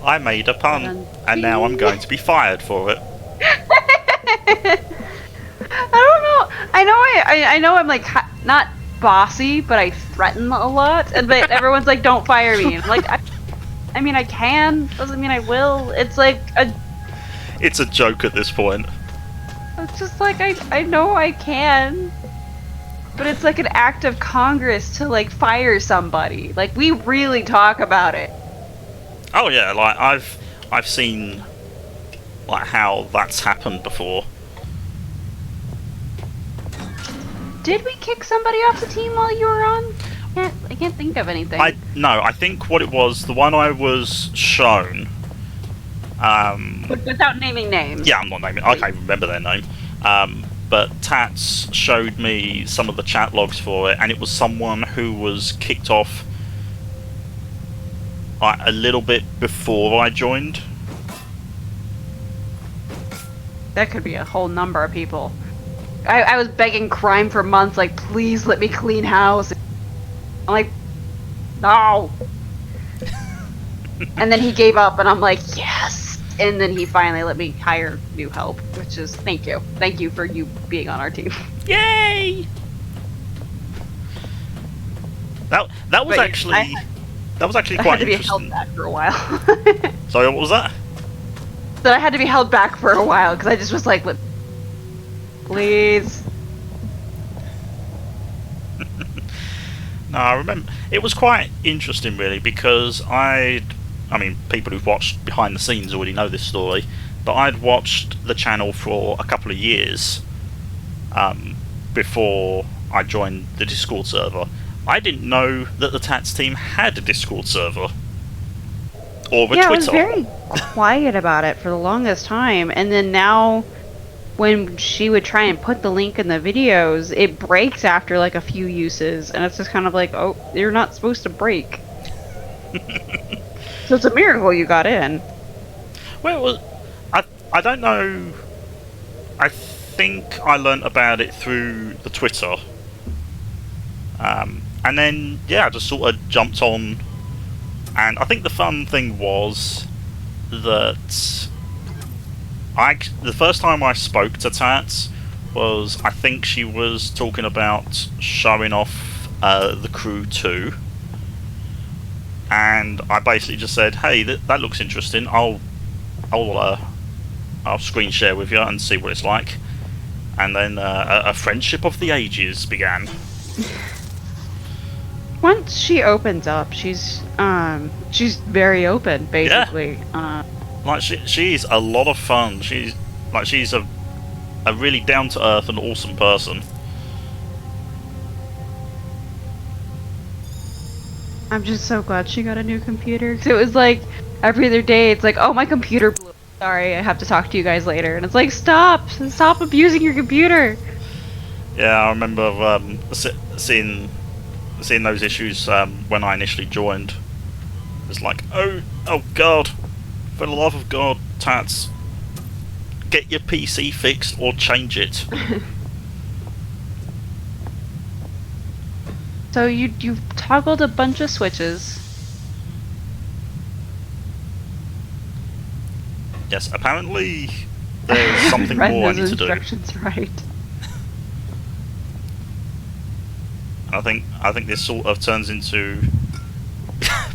I made a pun, and now I'm going to be fired for it. I don't know. I know I'm like not bossy, but I threaten a lot, and but everyone's like, "Don't fire me." I'm like, I mean, I can. Doesn't mean I will. It's like It's a joke at this point. It's just like I know I can, but it's like an act of Congress to like fire somebody. Like we really talk about it. Oh yeah, like I've seen like how that's happened before. Did we kick somebody off the team while you were on? I can't think of anything. No, I think what it was, the one I was shown. Without naming names. Yeah, I'm not naming. I can't remember their name. But Tats showed me some of the chat logs for it, and it was someone who was kicked off like a little bit before I joined. That could be a whole number of people. I was begging crime for months, like, please let me clean house. I'm like, no. And then he gave up, and I'm like, yes. And then he finally let me hire new help, which is thank you. Thank you for you being on our team. Yay! That was actually quite I had to be interesting. held back for a while. Sorry, what was that? That I had to be held back for a while because I just was like, please. No, I remember it was quite interesting, really, because I mean, people who've watched behind the scenes already know this story, but I'd watched the channel for a couple of years before I joined the Discord server. I didn't know that the Tats team had a Discord server or a Twitter. Yeah, I was very quiet about it for the longest time, and then now, when she would try and put the link in the videos, it breaks after like a few uses, and it's just kind of like, oh, you're not supposed to break. So it's a miracle you got in. Well, I don't know. I think I learnt about it through the Twitter. And then, yeah, I just sort of jumped on. And I think the fun thing was that the first time I spoke to Tats was, I think she was talking about showing off the crew 2. And I basically just said, hey, that looks interesting. I'll screen share with you and see what it's like. And then a friendship of the ages began. Once she opens up, she's very open, basically. Yeah. Like she's a lot of fun. She's a really down to earth and awesome person. I'm just so glad she got a new computer. 'Cause it was like every other day, it's like, oh, my computer blew. Sorry, I have to talk to you guys later. And it's like, stop abusing your computer. Yeah, I remember seeing those issues when I initially joined. It's like, oh God, for the love of God, Tats, get your PC fixed or change it. So you've toggled a bunch of switches. Yes, apparently there's something more I need to do. Instructions right. I think this sort of turns into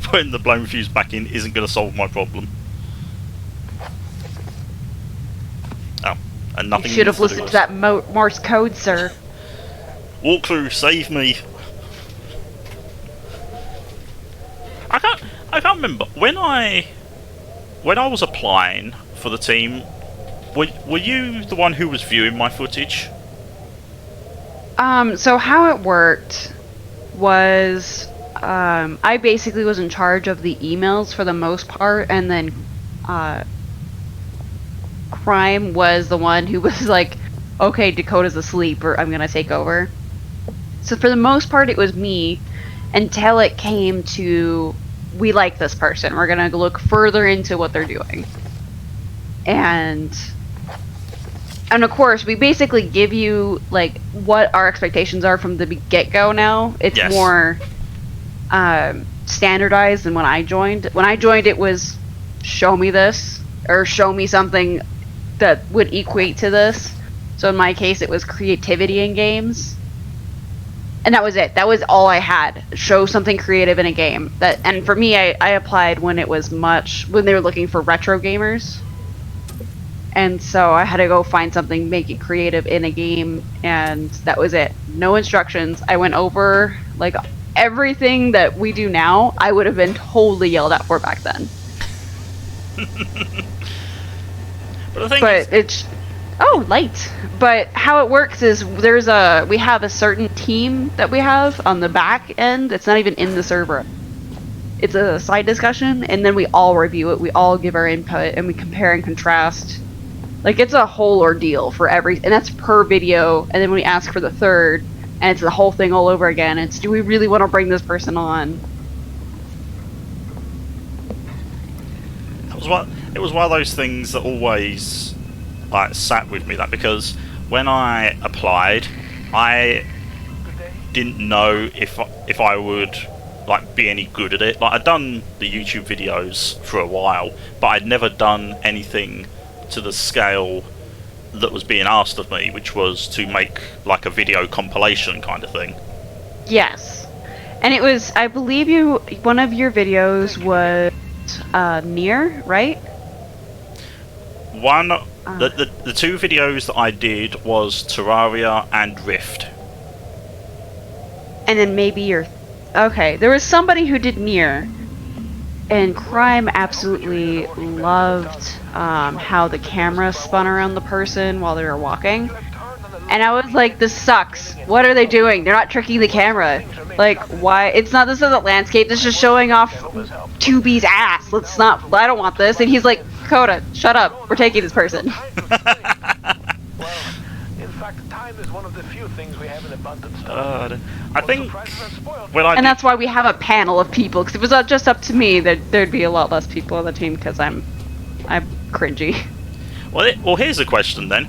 putting the blown fuse back in isn't going to solve my problem. Oh, and nothing. You should have listened to that Morse code, sir. Walkthrough, save me! I can't remember when I was applying for the team. Were you the one who was viewing my footage? So how it worked was, I basically was in charge of the emails for the most part, and then, Crime was the one who was like, okay, Dakota's asleep, or I'm gonna take over. So for the most part, it was me, until it came to, we like this person, we're gonna look further into what they're doing. And of course, we basically give you, like, what our expectations are from the get-go now. It's more standardized than when I joined. When I joined, it was show me this, or show me something that would equate to this. So in my case, it was creativity in games. And that was it. That was all I had. Show something creative in a game. And for me, I applied when it was when they were looking for retro gamers. And so I had to go find something, make it creative in a game, and that was it. No instructions. I went over, like, everything that we do now, I would have been totally yelled at for back then. Light. But how it works is we have a certain team that we have on the back end. It's not even in the server. It's a side discussion, and then we all review it. We all give our input, and we compare and contrast. Like, it's a whole ordeal for and that's per video, and then we ask for the third, and it's the whole thing all over again. It's, do we really want to bring this person on? It was one of those things that always, like, sat with me, that because when I applied, I didn't know if I would, like, be any good at it. Like, I'd done the YouTube videos for a while, but I'd never done anything to the scale that was being asked of me, which was to make, like, a video compilation kind of thing. Yes. And it was, I believe one of your videos was Nier, right? The two videos that I did was Terraria and Rift. And then maybe okay, there was somebody who did Nier, and Crime absolutely loved how the camera spun around the person while they were walking. And I was like, this sucks. What are they doing? They're not tricking the camera. Like, why? This isn't landscape. This is just showing off 2B's ass. I don't want this. And he's like, Dakota, shut up. We're taking this person. Time is one of the few things we have in abundance. I think that's why we have a panel of people, because if it was just up to me, there'd be a lot less people on the team, because I'm cringy. Well, here's a question then.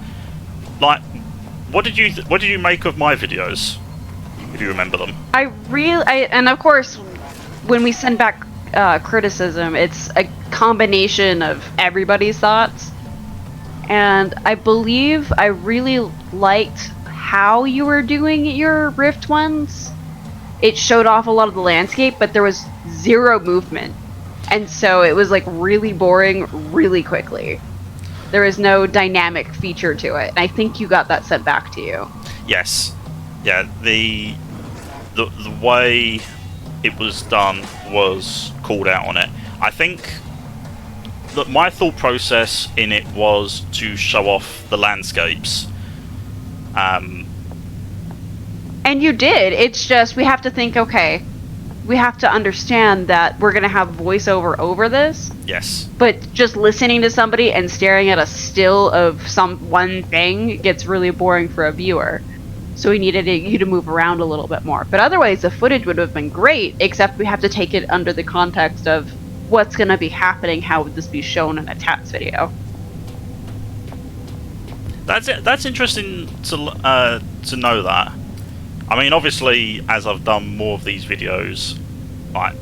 Like, what did you make of my videos, if you remember them? And of course, when we send back criticism, it's a combination of everybody's thoughts. And I believe I really liked how you were doing your Rift ones. It showed off a lot of the landscape, but there was zero movement. And so it was, like, really boring really quickly. There was no dynamic feature to it. And I think you got that sent back to you. Yes. Yeah, the way it was done was called out on it. I think that my thought process in it was to show off the landscapes. And you did. It's just, we have to think, okay, we have to understand that we're going to have voiceover over this. Yes. But just listening to somebody and staring at a still of one thing gets really boring for a viewer. So we needed you to move around a little bit more. But otherwise, the footage would have been great, except we have to take it under the context of what's going to be happening. How would this be shown in a Tats video? That's interesting to know that. I mean, obviously, as I've done more of these videos,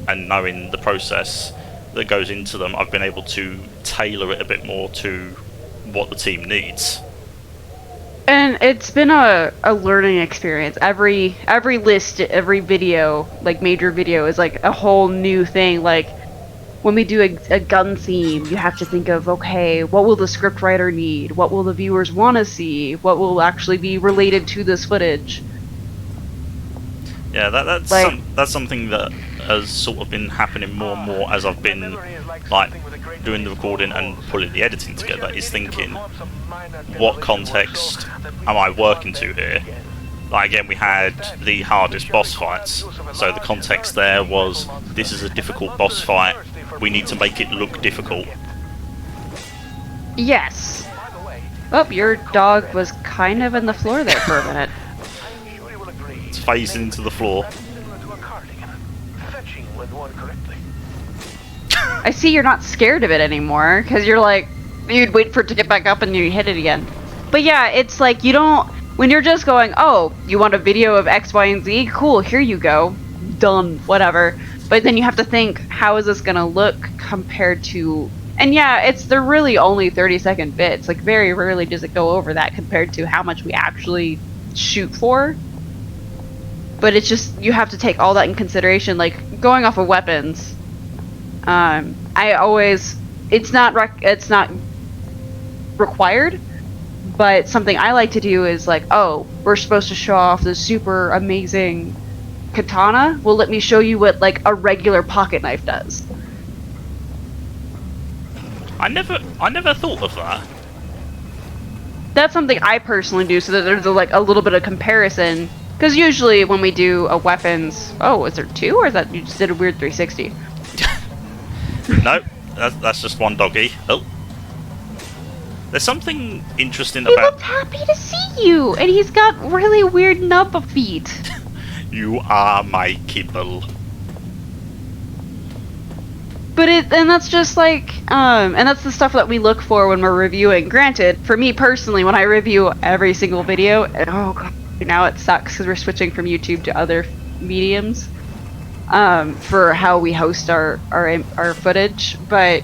and knowing the process that goes into them, I've been able to tailor it a bit more to what the team needs. And it's been a learning experience. Every list, every video, like major video, is like a whole new thing. Like, when we do a gun theme, you have to think of, okay, what will the scriptwriter need? What will the viewers want to see? What will actually be related to this footage? Yeah, that's something that has sort of been happening more and more as I've been, like, doing the recording and pulling the editing together, is thinking, what context am I working to here? Like, again, we had the hardest boss fights, so the context there was, this is a difficult boss fight, we need to make it look difficult. Yes. Oh, your dog was kind of in the floor there for a minute. It's phasing into the floor. I see you're not scared of it anymore, because you're like, you'd wait for it to get back up and you hit it again. But yeah, it's like, you don't, when you're just going, oh, you want a video of X, Y, and Z? Cool, here you go. Done, whatever. But then you have to think, how is this going to look compared to And yeah, they're really only 30-second bits. Like, very rarely does it go over that compared to how much we actually shoot for. But it's just, you have to take all that in consideration. Like, going off of weapons, it's not required, but something I like to do is like, oh, we're supposed to show off this super amazing katana. Well, let me show you what like a regular pocket knife does. I never thought of that. That's something I personally do, so that there's a little bit of comparison. Because usually when we do a weapons, oh, is there two, or is that you just did a weird 360? No, that's just one doggy. Oh, there's something interesting He about. looked happy to see you, and he's got really weird nub feet. You are my kibble. But and that's just like, and that's the stuff that we look for when we're reviewing. Granted, for me personally, when I review every single video, oh god, now it sucks because we're switching from YouTube to other mediums, for how we host our footage. But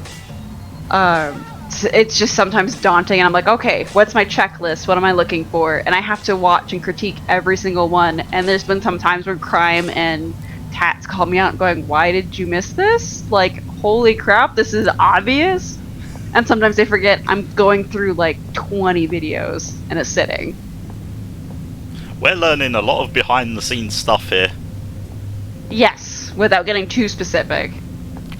it's just sometimes daunting, and I'm like, okay, what's my checklist? What am I looking for? And I have to watch and critique every single one. And there's been some times when Crime and Tats called me out going, why did you miss this? Like, holy crap, this is obvious. And sometimes they forget I'm going through like 20 videos in a sitting. We're learning a lot of behind the scenes stuff here. Yes, without getting too specific.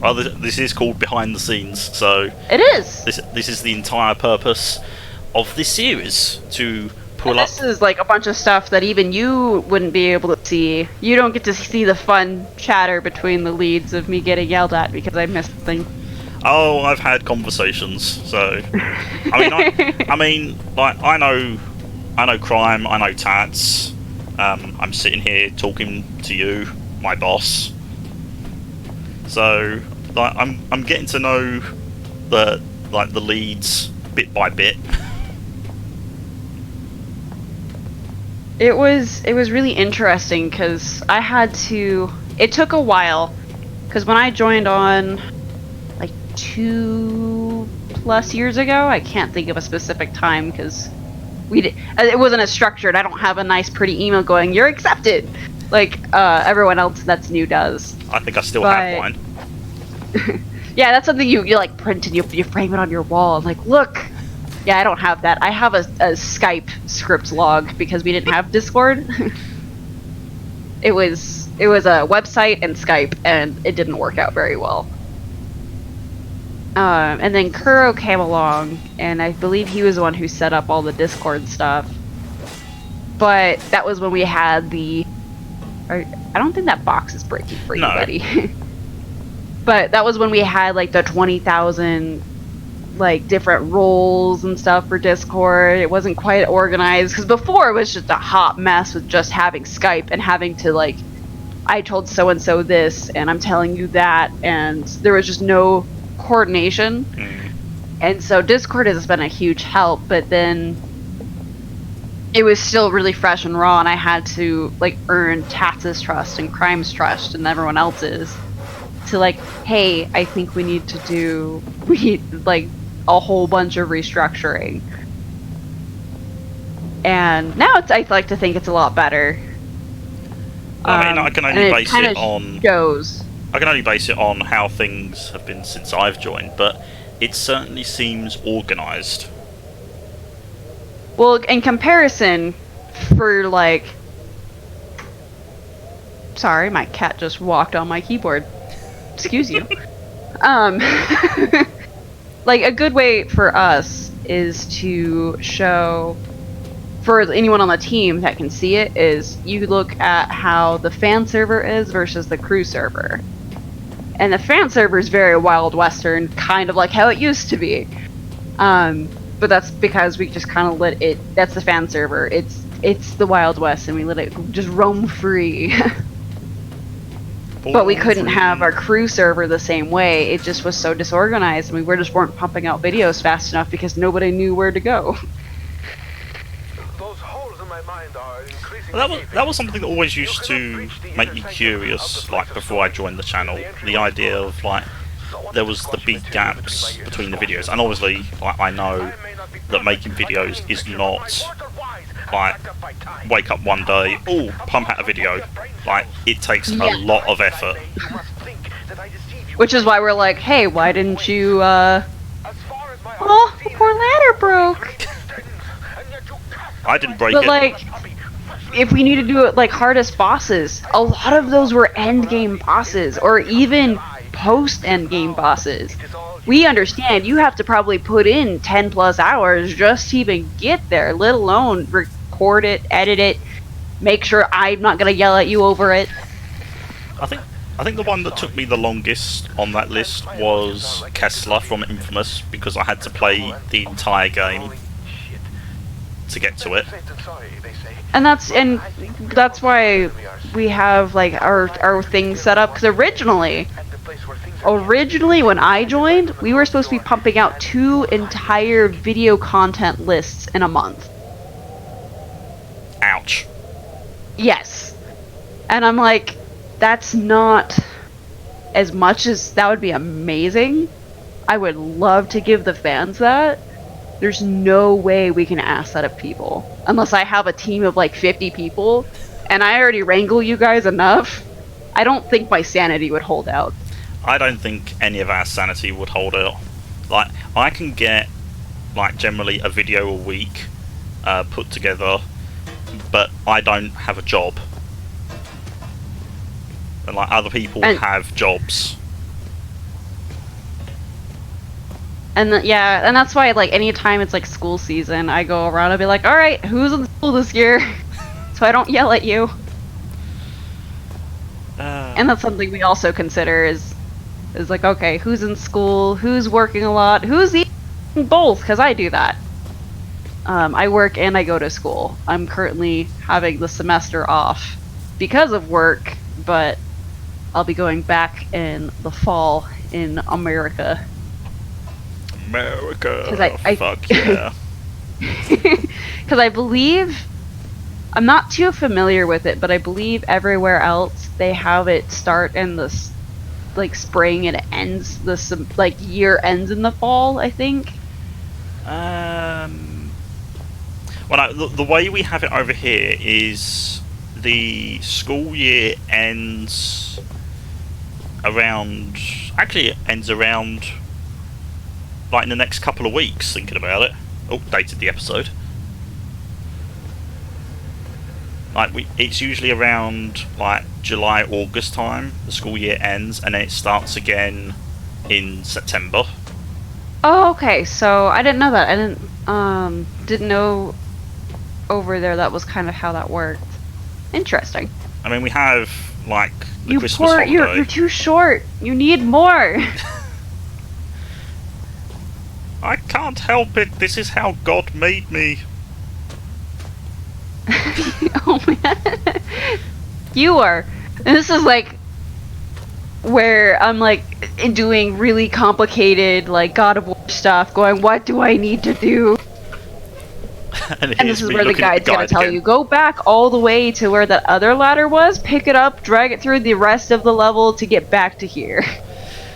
Well, this is called behind the scenes, so It is. this is the entire purpose of this series, to pull up. This is like a bunch of stuff that even you wouldn't be able to see. You don't get to see the fun chatter between the leads of me getting yelled at because I missed something. Oh, I've had conversations, so I mean, like I know Crime, I know Tats. I'm sitting here talking to you, my boss. So, like, I'm getting to know the leads bit by bit. It was really interesting because I had to. It took a while because when I joined on like 2+ years ago, I can't think of a specific time because it wasn't as structured. I don't have a nice pretty email going, "You're accepted," like everyone else that's new does. I think I still have one. Yeah, that's something you like print and you frame it on your wall. I'm like, look. Yeah, I don't have that. I have a Skype script log because we didn't have Discord. It was a website and Skype, and it didn't work out very well. And then Kuro came along, and I believe he was the one who set up all the Discord stuff. But that was when we had the. I don't think that box is breaking for you, buddy. But that was when we had like the 20,000 like different roles and stuff for Discord. It wasn't quite organized because before it was just a hot mess with just having Skype and having to like, I told so and so this and I'm telling you that, and there was just no coordination. And so Discord has been a huge help, but then it was still really fresh and raw, and I had to like earn Tats' trust and Crime's trust and everyone else's to like, hey, I think we need like a whole bunch of restructuring. And now I like to think it's a lot better. I mean, I can only base it on shows. I can only base it on how things have been since I've joined, but it certainly seems organised. Well, in comparison, for like, sorry, my cat just walked on my keyboard. Excuse you. Like a good way for us is to show, for anyone on the team that can see it, is you look at how the fan server is versus the crew server. And the fan server is very Wild Western, kind of like how it used to be. But that's because we just kind of let it, that's the fan server. It's the Wild West and we let it just roam free. But we couldn't have our crew server the same way. It just was so disorganized, and we weren't pumping out videos fast enough because nobody knew where to go. Those holes in my mind are increasing. Well, that was something that always used to make me curious, like before I joined the channel. The idea of like, there was the big gaps between the videos, and obviously, like, I know that making videos is not like wake up one day, oh, pump out a video. Like, it takes a lot of effort. Which is why we're like, hey, why didn't you, oh, the poor ladder broke. I didn't break But it. like, if we need to do it like hardest bosses, a lot of those were end game bosses, or even post end game bosses. We understand you have to probably put in 10 plus hours just to even get there, let alone record it, edit it, make sure I'm not gonna yell at you over it. I think the one that took me the longest on that list was Kessler from Infamous, because I had to play the entire game to get to it. And that's why we have like our thing set up, because originally when I joined, we were supposed to be pumping out 2 entire video content lists in a month. Ouch. Yes. And I'm like, that's not as much as that would be amazing. I would love to give the fans that. There's no way we can ask that of people. Unless I have a team of like 50 people, and I already wrangle you guys enough, I don't think my sanity would hold out. I don't think any of our sanity would hold out. Like, I can get, like, generally a video a week put together, but I don't have a job. And, like, other people have jobs. And and that's why, like, anytime it's like school season, I go around and be like, all right, who's in school this year? So I don't yell at you. And that's something we also consider is like, okay, who's in school, who's working a lot, who's eating both, because I do that. I work and I go to school. I'm currently having the semester off because of work, but I'll be going back in the fall in America. America, fuck yeah. Because I believe, I'm not too familiar with it, but I believe everywhere else they have it start in the like spring and it ends like year ends in the fall, I think. Well, no, the way we have it over here is the school year ends around. Actually, it ends around like in the next couple of weeks. Thinking about it. Oh, dated the episode. Like it's usually around like July, August time. The school year ends, and then it starts again in September. Oh, okay. So I didn't know that. I didn't know over there that was kind of how that worked. Interesting. I mean, we have like the Christmas holiday. You're too short. You need more. I can't help it. This is how God made me. Oh man, you are. And this is like where I'm like doing really complicated like God of War stuff, going, what do I need to do? And this is where the guide's gonna tell you, go back all the way to where that other ladder was, pick it up, drag it through the rest of the level to get back to here.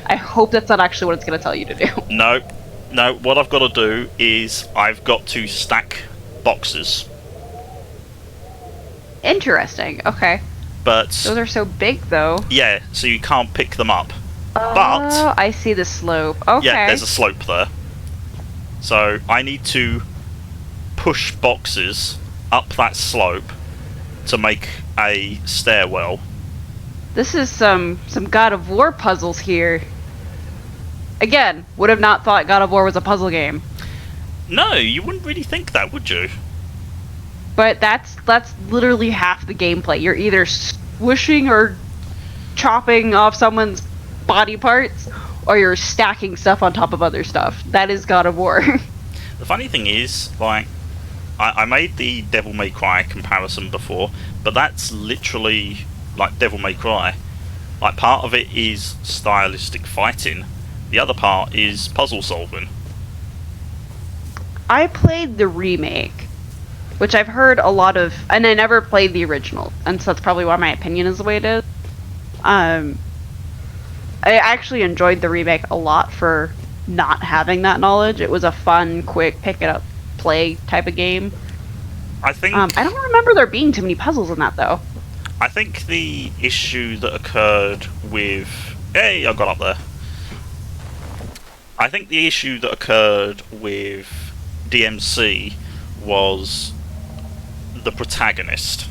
I hope that's not actually what it's gonna tell you to do. No, what I've got to do is I've got to stack boxes. Interesting, okay. But those are so big though. Yeah, so you can't pick them up. Oh, But I see the slope. Okay. yeah, there's a slope there. So I need to push boxes up that slope to make a stairwell. This is some God of War puzzles here. Again, would have not thought God of War was a puzzle game. No, you wouldn't really think that, would you? But that's literally half the gameplay. You're either swooshing or chopping off someone's body parts, or you're stacking stuff on top of other stuff. That is God of War. The funny thing is, like, I made the Devil May Cry comparison before, but that's literally like Devil May Cry. Like, part of it is stylistic fighting, the other part is puzzle solving. I played the remake, which I've heard a lot of, and I never played the original, and so that's probably why my opinion is the way it is. I actually enjoyed the remake a lot for not having that knowledge. It was a fun, quick, pick it up, play type of game. I think I don't remember there being too many puzzles in that though. I think the issue that occurred with... Hey, I got up there. I think the issue that occurred with DMC was the protagonist.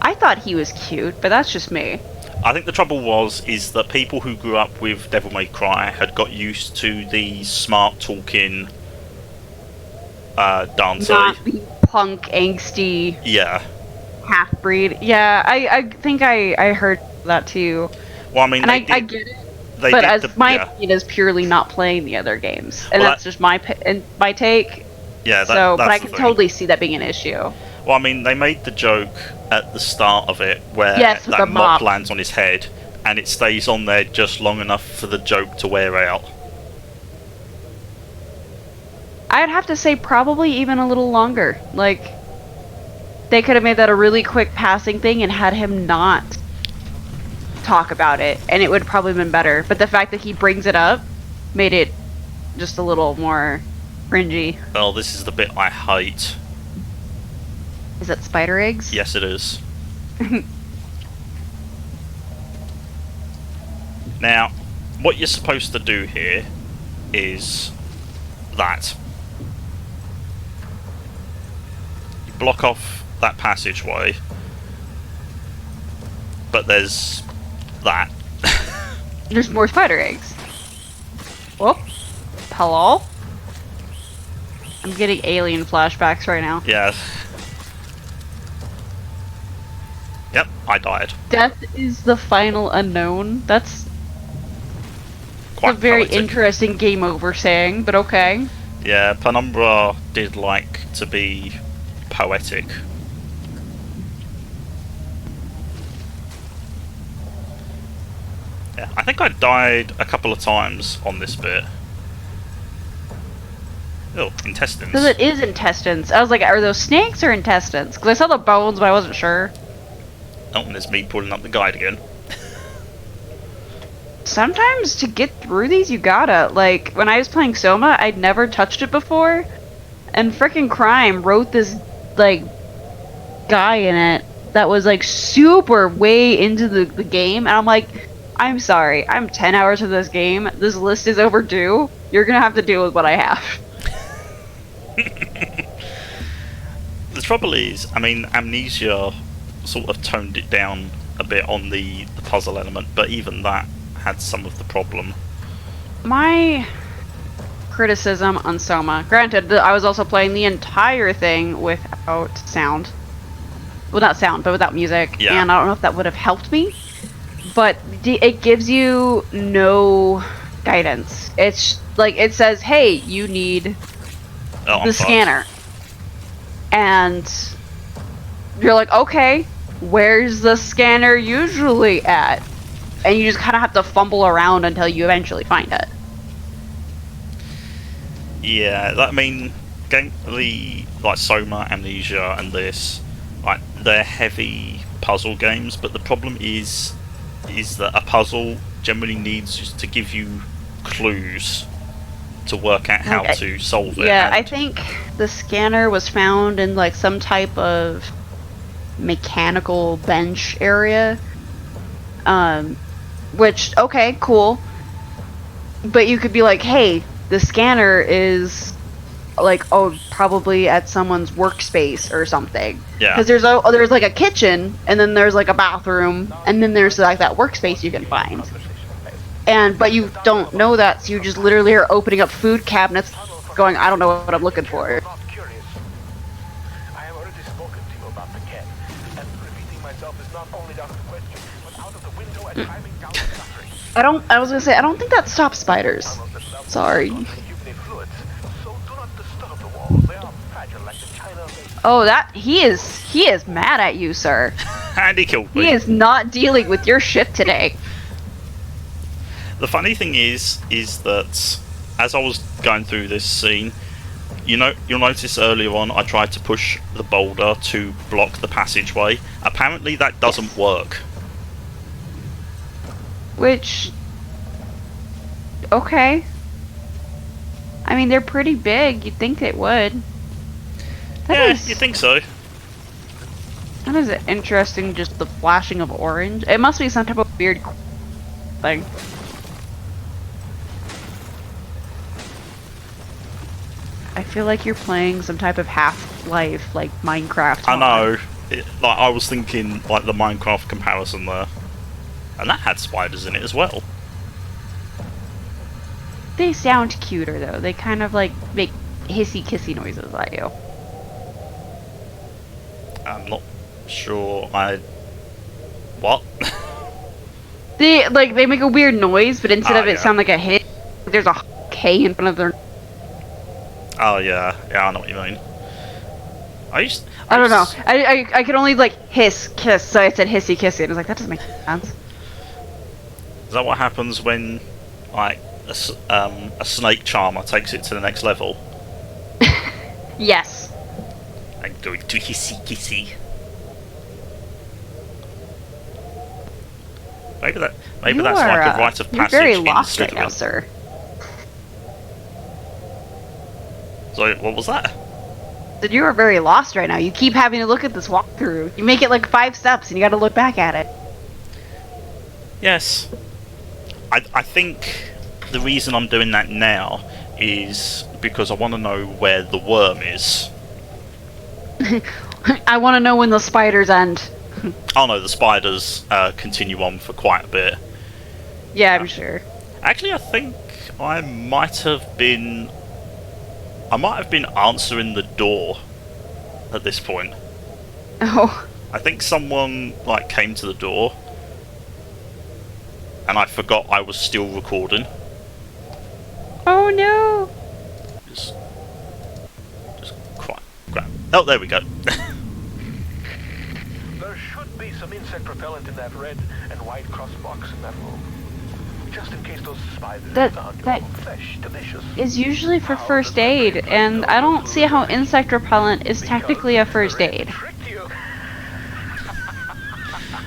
I thought he was cute, but that's just me. I think the trouble is that people who grew up with Devil May Cry had got used to the smart talking Dante. Not the punk, angsty Yeah. half-breed. Yeah, I think I heard that too. Well, I mean, And I get it. They But did as the, my yeah. opinion is purely not playing the other games, and Well, that's just my take. Yeah, So, but that's I the can thing. totally see that being an issue. Well, I mean, they made the joke at the start of it where Yes, with that the mop. lands on his head, and it stays on there just long enough for the joke to wear out. I'd have to say probably even a little longer. Like, they could have made that a really quick passing thing and had him not talk about it, and it would probably have been better. But the fact that he brings it up made it just a little more cringy. Oh, this is the bit I hate. Is that spider eggs? Yes, it is. Now, what you're supposed to do here is that. You block off that passageway, but there's that. There's more spider eggs. Whoop. Hello? I'm getting alien flashbacks right now. Yeah. Yep, I died. Death is the final unknown. That's Quite a very poetic. interesting game over saying, but okay. Yeah, Penumbra did like to be poetic. Yeah, I think I died a couple of times on this bit. Oh, intestines. Because it is intestines. I was like, are those snakes or intestines? Because I saw the bones, but I wasn't sure. Oh, and there's me pulling up the guide again. Sometimes to get through these, you gotta. Like, when I was playing Soma, I'd never touched it before. And frickin' Crime wrote this, like, guy in it that was, like, super way into the game. And I'm like, I'm sorry, I'm 10 hours of this game. This list is overdue. You're gonna have to deal with what I have. The trouble is, I mean, Amnesia sort of toned it down a bit on the puzzle element, but even that had some of the problem. My criticism on Soma, granted, I was also playing the entire thing without sound. Well, not sound, but without music. Yeah. And I don't know if that would have helped me. But it gives you no guidance. It's like, it says, hey, you need Oh, I'm the fucked. scanner. And you're like, okay, where's the scanner usually at? And you just kind of have to fumble around until you eventually find it. Yeah, I mean, like Soma, Amnesia, and this, like, they're heavy puzzle games, but the problem is that a puzzle generally needs to give you clues to work out how to solve it. Yeah, and I think the scanner was found in like some type of mechanical bench area. Which, okay, cool. But you could be like, hey, the scanner is like, oh, probably at someone's workspace or something. Yeah. Because there's like a kitchen, and then there's like a bathroom, and then there's like that workspace you can find. But you don't know that, so you just literally are opening up food cabinets, going, I don't know what I'm looking for. Not curious. I have already spoken to you about the cat, and repeating myself is not only out of the question, but out of the window and climbing down the country. I was gonna say, I don't think that stops spiders. Sorry. Oh, he is mad at you, sir. And he killed me. He is not dealing with your shit today. The funny thing is that as I was going through this scene, you'll notice earlier on I tried to push the boulder to block the passageway. Apparently that doesn't work. Which... Okay. I mean, they're pretty big. You'd think it would. Yeah, you think so? That is interesting, just the flashing of orange. It must be some type of weird thing. I feel like you're playing some type of Half-Life, like Minecraft. I know. Like, I was thinking, like, the Minecraft comparison there. And that had spiders in it as well. They sound cuter, though. They kind of, like, make hissy-kissy noises at you. I'm not sure What? They make a weird noise, but instead of it yeah. sound like a hit, there's a K in front of their... Oh, yeah. Yeah, I know what you mean. I don't know. I could only, like, hiss, kiss, so I said hissy-kissy, and I was like, that doesn't make sense. Is that what happens when, like, a snake charmer takes it to the next level? Yes. I'm going to hissy-kissy. Maybe that's like a rite of passage. You're very in lost right Slytherin. now, sir. So, what was that? That you are very lost right now. You keep having to look at this walkthrough. You make it like 5 steps, and you got to look back at it. Yes. I think the reason I'm doing that now is because I want to know where the worm is. I want to know when the spiders end. Oh no, the spiders continue on for quite a bit. Yeah, I'm sure. Actually, I think I might have been answering the door at this point. Oh. I think someone like came to the door, and I forgot I was still recording. Oh no. Just crap. Oh, there we go. There should be some insect repellent in that red and white cross box in that room. Just in case those spiders found your flesh delicious. Is usually for first aid, and I don't see how insect repellent is technically a first aid.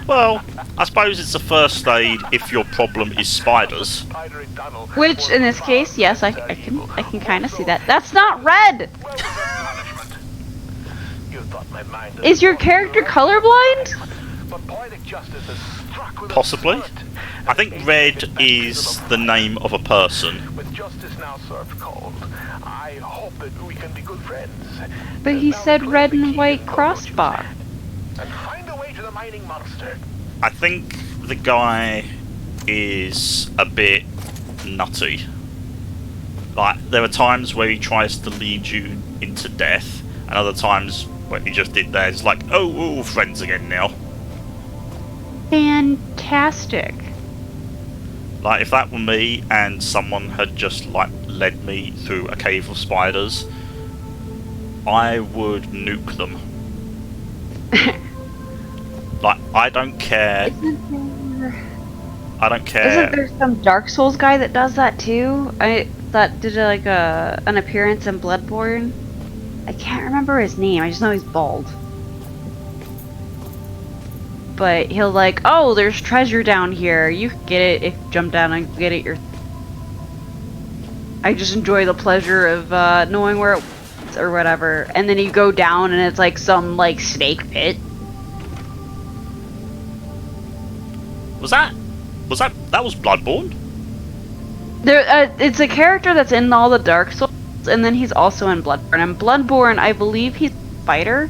Well, I suppose it's a first aid if your problem is spiders. Which, in this case, yes, I can kind of see that. That's not red! Is your character colorblind? Possibly. I think red is the name of a person. With justice now served cold, I hope that we can be good friends. But he said red and white crossbar. And find a way to the mining monster. I think the guy is a bit nutty. Like, there are times where he tries to lead you into death, and other times when he just did that, it's like, oh, we're all friends again now. Fantastic. Like, if that were me and someone had just, like, led me through a cave of spiders, I would nuke them. Like, I don't care. I don't care. Isn't there some Dark Souls guy that does that too? That did like an appearance in Bloodborne. I can't remember his name. I just know he's bald. But he'll like, oh, there's treasure down here. You can get it if you jump down and get it. I just enjoy the pleasure of knowing where it was or whatever. And then you go down and it's like some like snake pit. That was Bloodborne? It's a character that's in all the Dark Souls, and then he's also in Bloodborne. And Bloodborne, I believe he's a spider.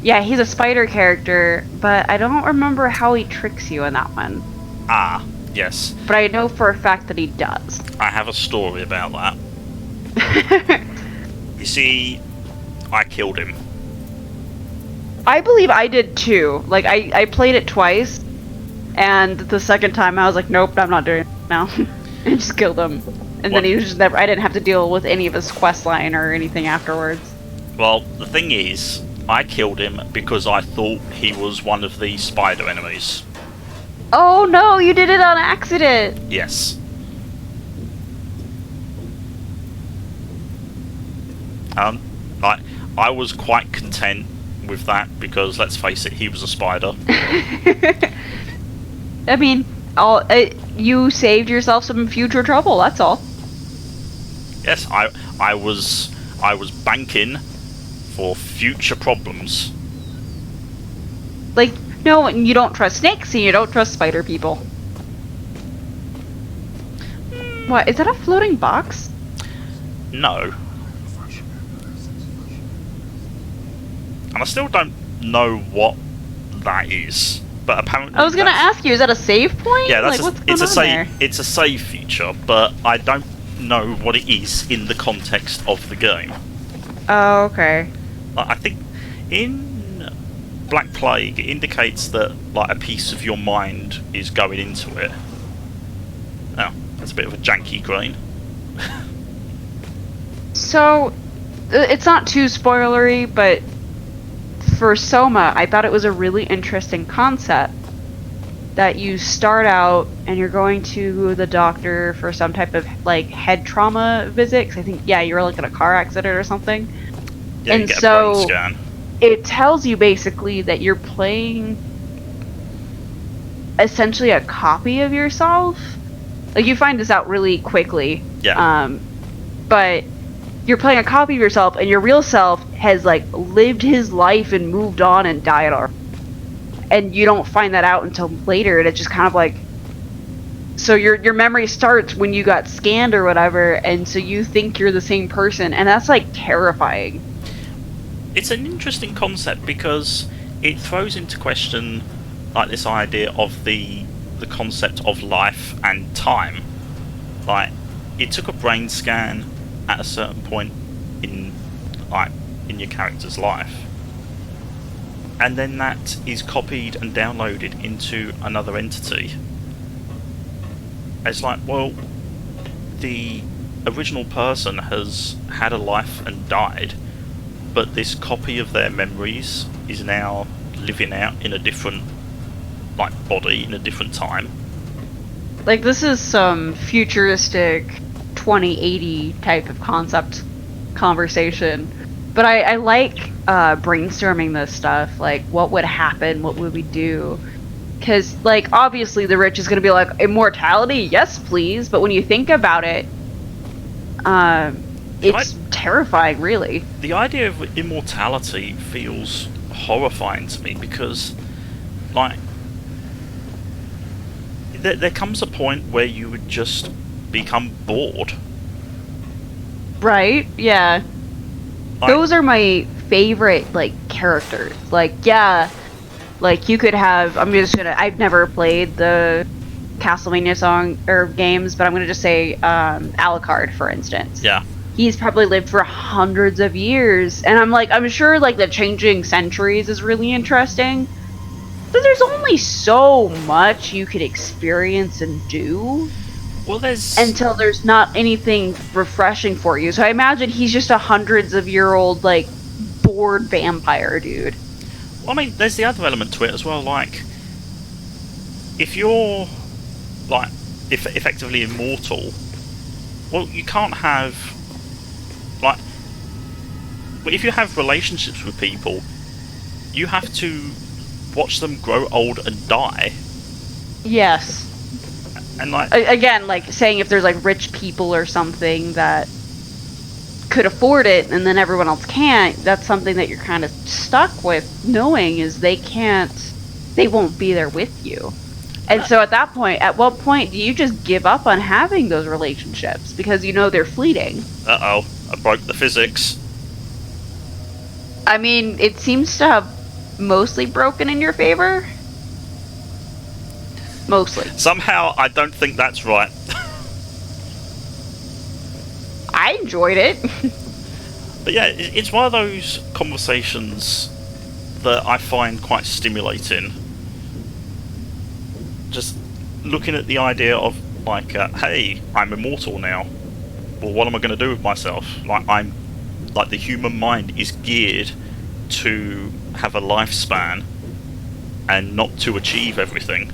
Yeah, he's a spider character, but I don't remember how he tricks you in that one. Ah, yes. But I know for a fact that he does. I have a story about that. You see, I killed him. I believe I did too. Like, I played it twice, and the second time I was like, nope, I'm not doing it now. And just killed him. And then he was just never, I didn't have to deal with any of his quest line or anything afterwards. Well, the thing is, I killed him because I thought he was one of the spider enemies. Oh no, you did it on accident! Yes. I was quite content with that because, let's face it, he was a spider. I mean, You saved yourself some future trouble. That's all. Yes, I was banking for future problems. Like, no, you don't trust snakes and you don't trust spider people. What, is that a floating box? No. And I still don't know what that is, but apparently I was gonna ask you, is that a save point? Yeah, that's like, what's going on there? It's a save feature, but I don't know what it is in the context of the game. Oh, okay. I think in Black Plague it indicates that like a piece of your mind is going into it. Oh, that's a bit of a janky green. So, it's not too spoilery, but for Soma, I thought it was a really interesting concept. That you start out and you're going to the doctor for some type of like head trauma visit. 'Cause I think, yeah, you were like in a car accident or something. Yeah, and you get so a brain scan. It tells you basically that you're playing essentially a copy of yourself. Like, you find this out really quickly. Yeah. But you're playing a copy of yourself, and your real self has like lived his life and moved on and died already. And you don't find that out until later, and it's just kind of like, so your memory starts when you got scanned or whatever, and so you think you're the same person, and that's like terrifying. It's an interesting concept because it throws into question like this idea of the concept of life and time. Like, it took a brain scan at a certain point in your character's life, and then that is copied and downloaded into another entity. It's like, well, the original person has had a life and died, but this copy of their memories is now living out in a different body in a different time. Like, this is some futuristic 2080 type of concept conversation. But I like brainstorming this stuff. Like, what would happen? What would we do? Because, like, obviously the rich is going to be like, immortality? Yes, please. But when you think about it, it's terrifying, really. The idea of immortality feels horrifying to me because, like, there comes a point where you would just become bored. Right? Yeah. Those are my favorite, like, characters. Like, yeah, like, you could have, I've never played the Castlevania games, but I'm gonna just say, Alucard, for instance. Yeah. He's probably lived for hundreds of years, and I'm sure, like, the changing centuries is really interesting, but there's only so much you could experience and do. Well, until there's not anything refreshing for you. So I imagine he's just a hundreds of year old, like, bored vampire dude. Well, I mean, there's the other element to it as well. Like, if you're effectively immortal, well, you can't have if you have relationships with people, you have to watch them grow old and die. Yes. And again, like saying if there's like rich people or something that could afford it and then everyone else can't, that's something that you're kind of stuck with knowing is they won't be there with you. And so at that point, at what point do you just give up on having those relationships because you know they're fleeting? Uh-oh, I broke the physics. I mean, it seems to have mostly broken in your favor. Mostly. Somehow, I don't think that's right. I enjoyed it. But yeah, it's one of those conversations that I find quite stimulating. Just looking at the idea of, like, hey, I'm immortal now. Well, what am I going to do with myself? Like, the human mind is geared to have a lifespan and not to achieve everything.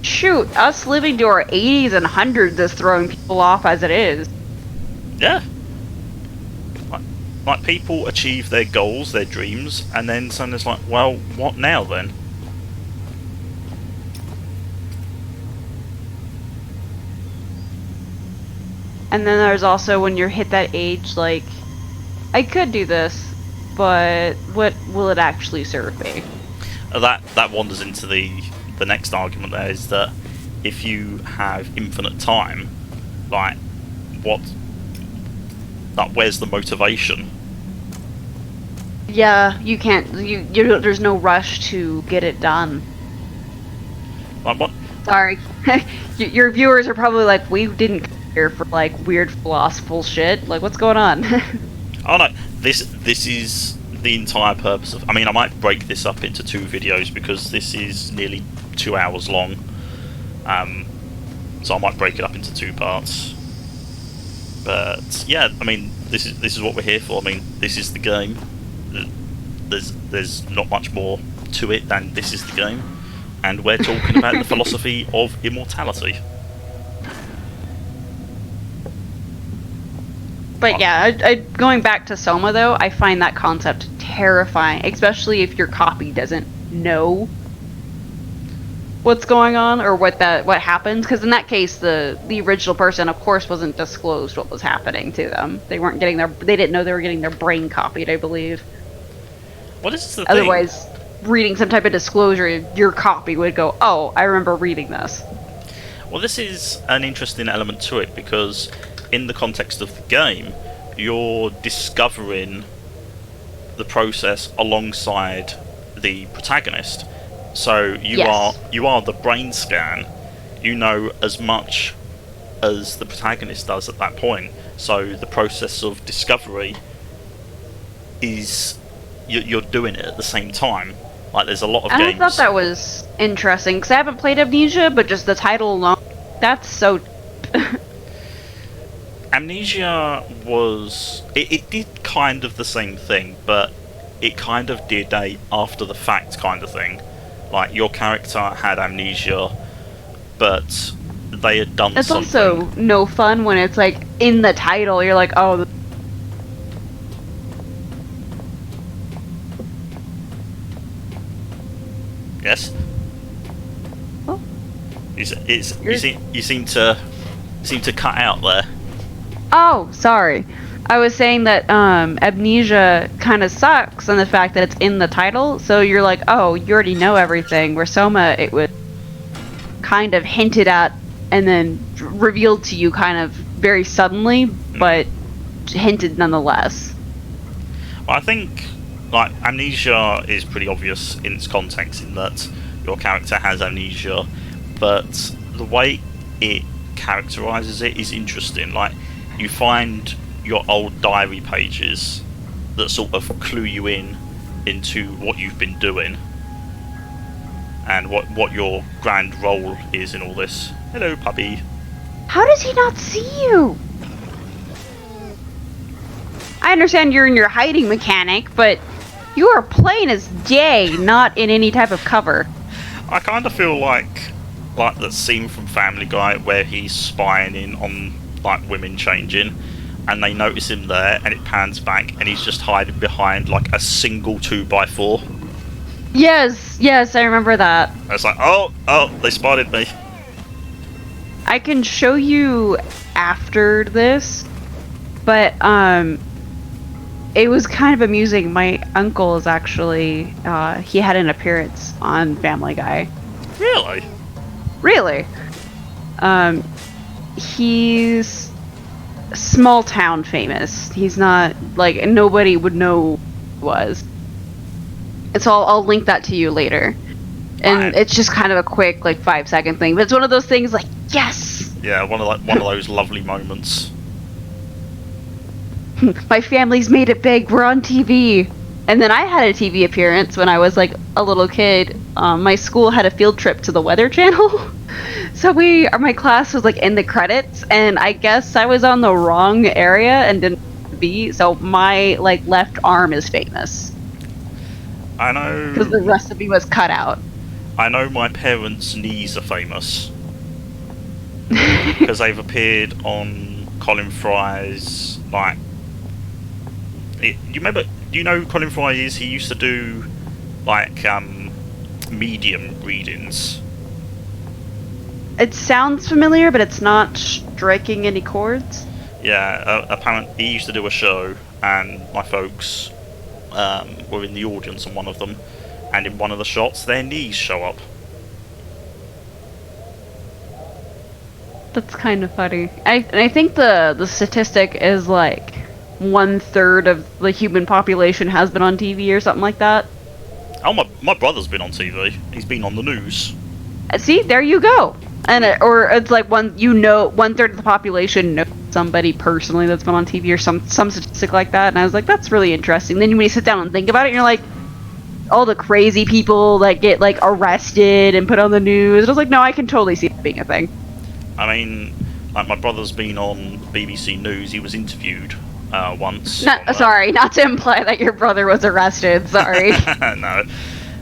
Shoot, us living to our 80s and 100s is throwing people off as it is. Yeah. Like people achieve their goals, their dreams, and then suddenly it's like, well, what now then? And then there's also when you hit that age, like, I could do this, but what will it actually serve me? That wanders into the next argument. There is that if you have infinite time, like, where's the motivation? Yeah, you can't. There's no rush to get it done. Like what? Sorry, your viewers are probably like, we didn't come here for like weird philosophical shit. Like, what's going on? Oh no, this is the entire purpose of. I mean, I might break this up into 2 videos because this is nearly 2 hours long. So I might break it up into 2 parts. But yeah, I mean, this is what we're here for. I mean, this is the game. There's not much more to it than this is the game, and we're talking about the philosophy of immortality. But yeah, going back to Soma though, I find that concept terrifying, especially if your copy doesn't know what's going on or what happens. Because in that case, the original person, of course, wasn't disclosed what was happening to them. They didn't know they were getting their brain copied, I believe. What is the Otherwise, reading some type of disclosure, your copy would go, "Oh, I remember reading this." Well, this is an interesting element to it because in the context of the game, you're discovering the process alongside the protagonist. So you are the brain scan. You know as much as the protagonist does at that point. So the process of discovery is you're doing it at the same time. Like there's a lot of games. I thought that was interesting because I haven't played Amnesia, but just the title alone, that's so. Amnesia was it did kind of the same thing, but it kind of did a after the fact kind of thing. Like your character had amnesia, but they had done it's something. It's also no fun when it's like in the title. You're like, oh. Yes. Oh. You seem to cut out there. Oh, sorry. I was saying that Amnesia kind of sucks in the fact that it's in the title, so you're like, oh, you already know everything. Where Soma, it was kind of hinted at and then revealed to you kind of very suddenly, but hinted nonetheless. Well, I think like Amnesia is pretty obvious in its context in that your character has amnesia, but the way it characterizes it is interesting. Like you find your old diary pages that sort of clue you into what you've been doing and what your grand role is in all this. Hello, puppy. How does he not see you? I understand you're in your hiding mechanic, but you are plain as day, not in any type of cover. I kind of feel like that scene from Family Guy where he's spying in on like women changing, and they notice him there, and it pans back, and he's just hiding behind like a single 2x4. Yes, I remember that. It's like, oh, they spotted me. I can show you after this, but it was kind of amusing. My uncle is actually he had an appearance on Family Guy. Really? Really? He's small town famous. He's not like nobody would know who he was. And so I'll link that to you later. And it's just kind of a quick like 5-second thing, but it's one of those things like yes. Yeah, one of those lovely moments. My family's made it big. We're on TV. And then I had a TV appearance when I was like a little kid. My school had a field trip to the Weather Channel. So my class was like in the credits, and I guess I was on the wrong area and didn't be. So my like left arm is famous. I know. Because the rest of me was cut out. I know my parents' knees are famous. Because they've appeared on Colin Fry's like. Do you know who Colin Fry is? He used to do like medium readings. It sounds familiar, but it's not striking any chords. Yeah, apparently he used to do a show, and my folks were in the audience on one of them, and in one of the shots, their knees show up. That's kind of funny. I think the statistic is like 1/3 of the human population has been on TV or something like that. Oh, my brother's been on TV. He's been on the news. See, there you go. And or it's like 1/3 of the population knows somebody personally that's been on TV or some statistic like that. And I was like, that's really interesting. Then when you sit down and think about it, you're like, all the crazy people that get like arrested and put on the news. I was like, no, I can totally see it being a thing. I mean, like, my brother's been on BBC News. He was interviewed once. Sorry, not to imply that your brother was arrested. Sorry. No.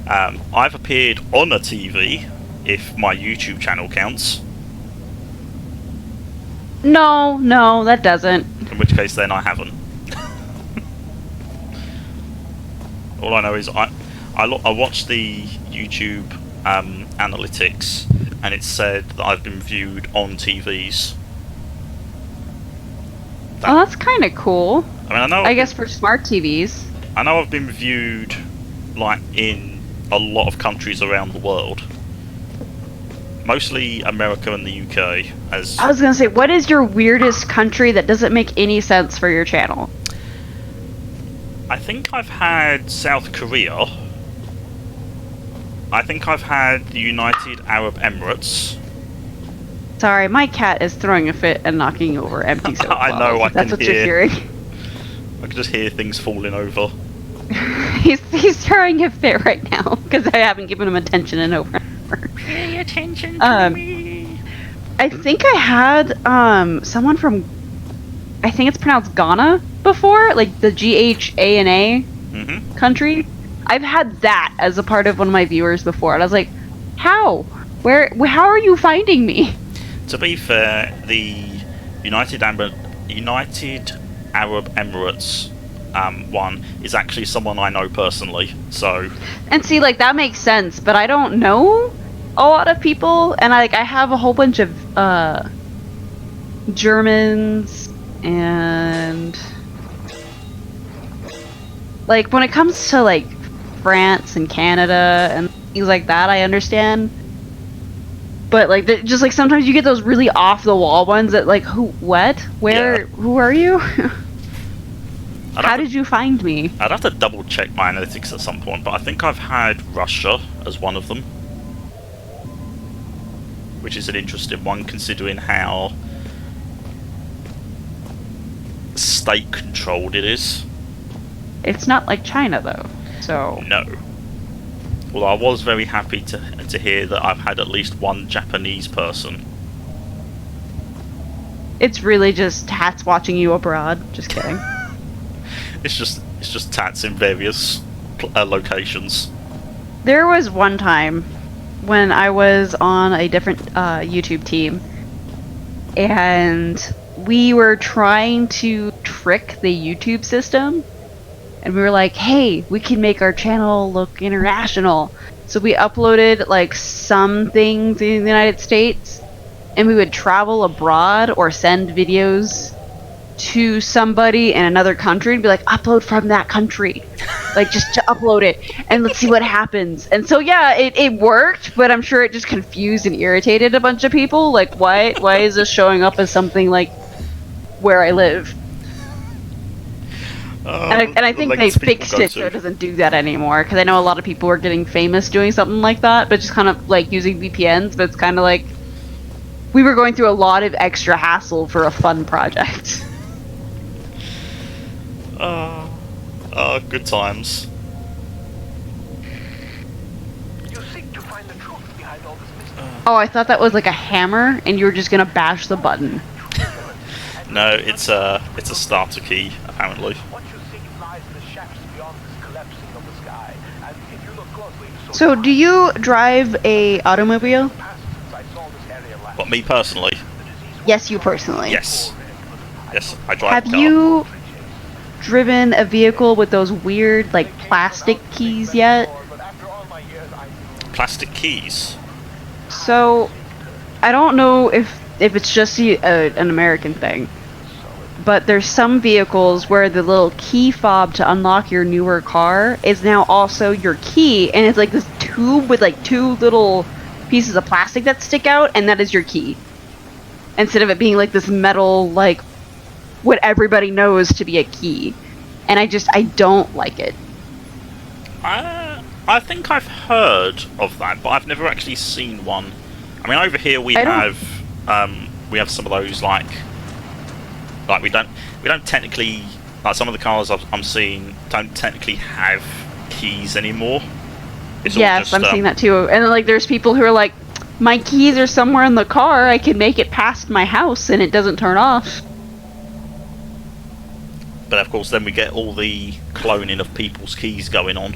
I've appeared on a TV, if my YouTube channel counts. No, that doesn't. In which case, then I haven't. All I know is I watched the YouTube analytics, and it said that I've been viewed on TVs. Oh, that's kind of cool. I mean, I guess for smart TVs. I know I've been viewed, like, in a lot of countries around the world. Mostly America and the UK. As I was gonna say, what is your weirdest country that doesn't make any sense for your channel? I think I've had South Korea. I think I've had the United Arab Emirates. Sorry, my cat is throwing a fit and knocking over empty soda I know, bottles, I if that's can what hear. you're hearing. I can just hear things falling over. he's throwing a fit right now because I haven't given him attention in over an hour. Pay attention to me. I think I had someone from, I think it's pronounced Ghana before, like the GHANA country. I've had that as a part of one of my viewers before, and I was like, how? How are you finding me? To be fair, the United Arab Emirates one is actually someone I know personally, so... And see, like, that makes sense, but I don't know a lot of people, and I have a whole bunch of Germans, and like, when it comes to like France and Canada and things like that, I understand. But like, just like sometimes you get those really off the wall ones that like, who, what, where, who are you? How did you find me? I'd have to double check my analytics at some point, but I think I've had Russia as one of them, which is an interesting one considering how state controlled it is. It's not like China though, so... No. Well, I was very happy to hear that I've had at least one Japanese person. It's really just Tats watching you abroad. Just kidding. It's just Tats in various locations. There was one time when I was on a different YouTube team, and we were trying to trick the YouTube system. And we were like, hey, we can make our channel look international. So we uploaded like some things in the United States, and we would travel abroad or send videos to somebody in another country and be like, upload from that country. Like, just to upload it and let's see what happens. And so yeah, it worked, but I'm sure it just confused and irritated a bunch of people. Like, why is this showing up as something like where I live? And I think they fixed it so it doesn't do that anymore, because I know a lot of people were getting famous doing something like that, but just kind of like using VPNs. But it's kind of like we were going through a lot of extra hassle for a fun project. Good times. You seek to find the truth behind all this mystery. Oh, I thought that was like a hammer, and you were just gonna bash the button. No, it's a starter key apparently. What you seek lies in the shafts beyond this collapsing of the sky. And if you look closely, So, do you drive a automobile? since I saw this area last. But me personally, Yes, you personally. yes, I drive. Have a car. you driven a vehicle with those weird, like, plastic keys yet? But after all my years, I Plastic keys? So, I don't know if it's just an American thing, but there's some vehicles where the little key fob to unlock your newer car is now also your key, and it's like this tube with like two little pieces of plastic that stick out, and that is your key. Instead of it being like this metal, like, what everybody knows to be a key. And I don't like it. I think I've heard of that, but I've never actually seen one. I mean, over here we have some of those like we don't technically, like, some of the cars I'm seeing don't technically have keys anymore. It's all Yes, just, I'm seeing that too. And like, there's people who are like, my keys are somewhere in the car. I can make it past my house and it doesn't turn off. But of course, then we get all the cloning of people's keys going on.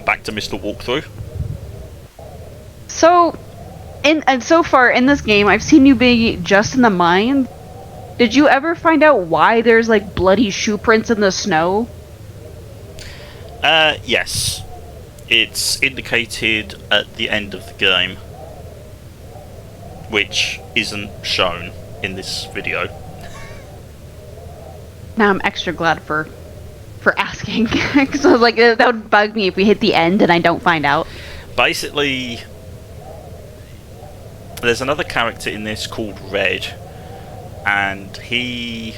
Back to Mr. Walkthrough. So, and so far in this game, I've seen you be just in the mines. Did you ever find out why there's like bloody shoe prints in the snow? Yes. It's indicated at the end of the game, which isn't shown in this video. Now I'm extra glad for asking, because I was like, that would bug me if we hit the end and I don't find out. Basically, there's another character in this called Red, and he